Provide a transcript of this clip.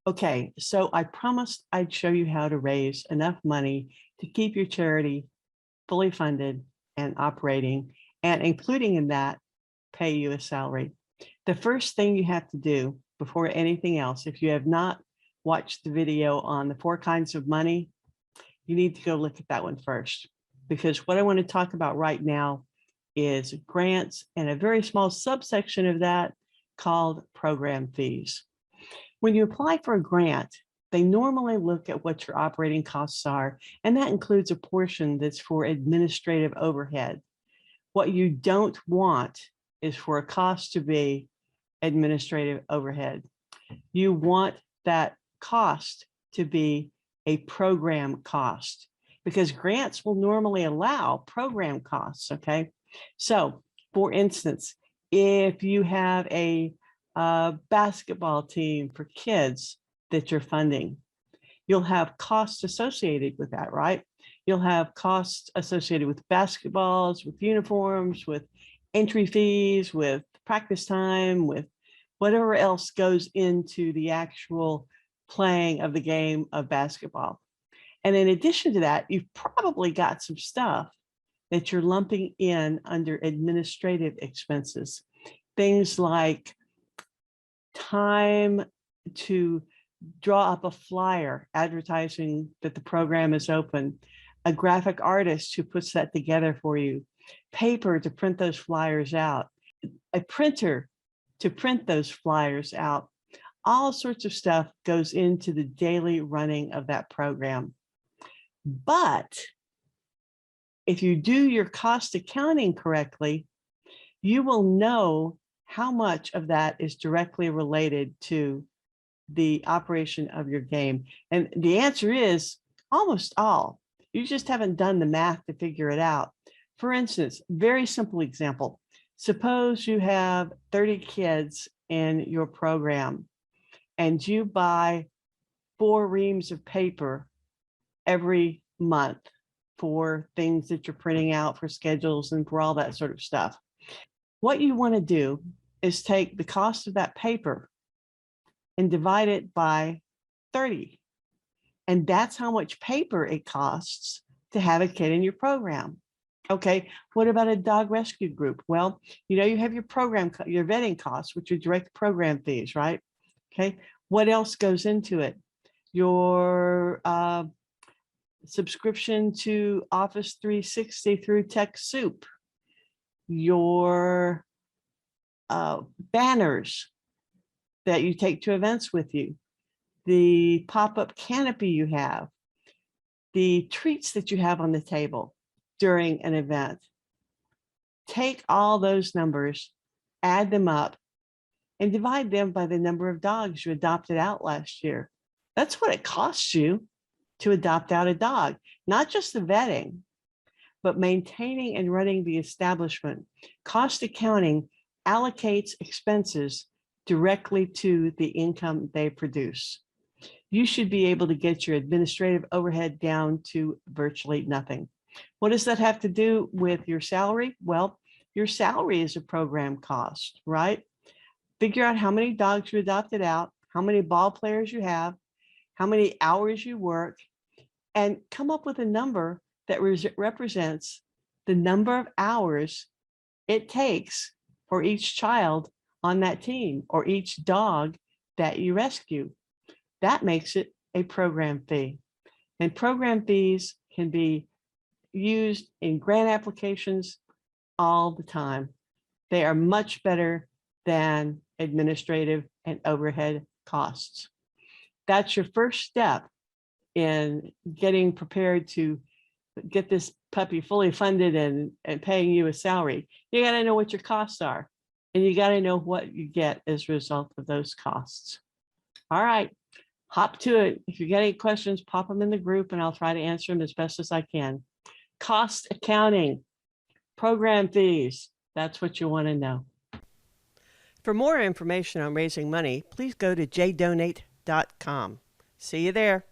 Okay, so I promised I'd show you how to raise enough money to keep your charity fully funded and operating, and including in that, pay you a salary. The first thing you have to do before anything else, if you have not watched the video on the 4 kinds of money, you need to go look at that one first. Because what I want to talk about right now is grants and a very small subsection of that called program fees. When you apply for a grant, they normally look at what your operating costs are, and that includes a portion that's for administrative overhead. What you don't want is for a cost to be administrative overhead. You want that cost to be a program cost, because grants will normally allow program costs, okay? So, for instance, if you have a basketball team for kids that you're funding, you'll have costs associated with that, right? You'll have costs associated with basketballs, with uniforms, with entry fees, with practice time, with whatever else goes into the actual playing of the game of basketball. And in addition to that, you've probably got some stuff that you're lumping in under administrative expenses. Things like time to draw up a flyer advertising that the program is open, a graphic artist who puts that together for you, paper to print those flyers out, a printer to print those flyers out. All sorts of stuff goes into the daily running of that program. But if you do your cost accounting correctly, you will know how much of that is directly related to the operation of your game. And the answer is almost all. You just haven't done the math to figure it out. For instance, very simple example. Suppose you have 30 kids in your program and you buy 4 reams of paper every month for things that you're printing out, for schedules and for all that sort of stuff. What you want to do is take the cost of that paper and divide it by 30. And that's how much paper it costs to have a kid in your program. Okay, what about a dog rescue group? Well, you have your program, your vetting costs, which are direct program fees, right? Okay, what else goes into it? Your subscription to Office 360 through TechSoup, your banners that you take to events with you, the pop-up canopy you have, the treats that you have on the table during an event. Take all those numbers, add them up, and divide them by the number of dogs you adopted out last year. That's what it costs you to adopt out a dog, not just the vetting, but maintaining and running the establishment. Cost accounting allocates expenses directly to the income they produce. You should be able to get your administrative overhead down to virtually nothing. What does that have to do with your salary? Well, your salary is a program cost, right? Figure out how many dogs you adopted out, how many ball players you have, how many hours you work, and come up with a number that represents the number of hours it takes for each child on that team or each dog that you rescue. That makes it a program fee. And program fees can be used in grant applications all the time. They are much better than administrative and overhead costs. That's your first step in getting prepared to get this puppy fully funded and paying you a salary. You got to know what your costs are, and you got to know what you get as a result of those costs. All right, hop to it. If you get any questions, pop them in the group and I'll try to answer them as best as I can. Cost accounting, program fees, that's what you want to know. For more information on raising money, please go to jdonate.com. See you there.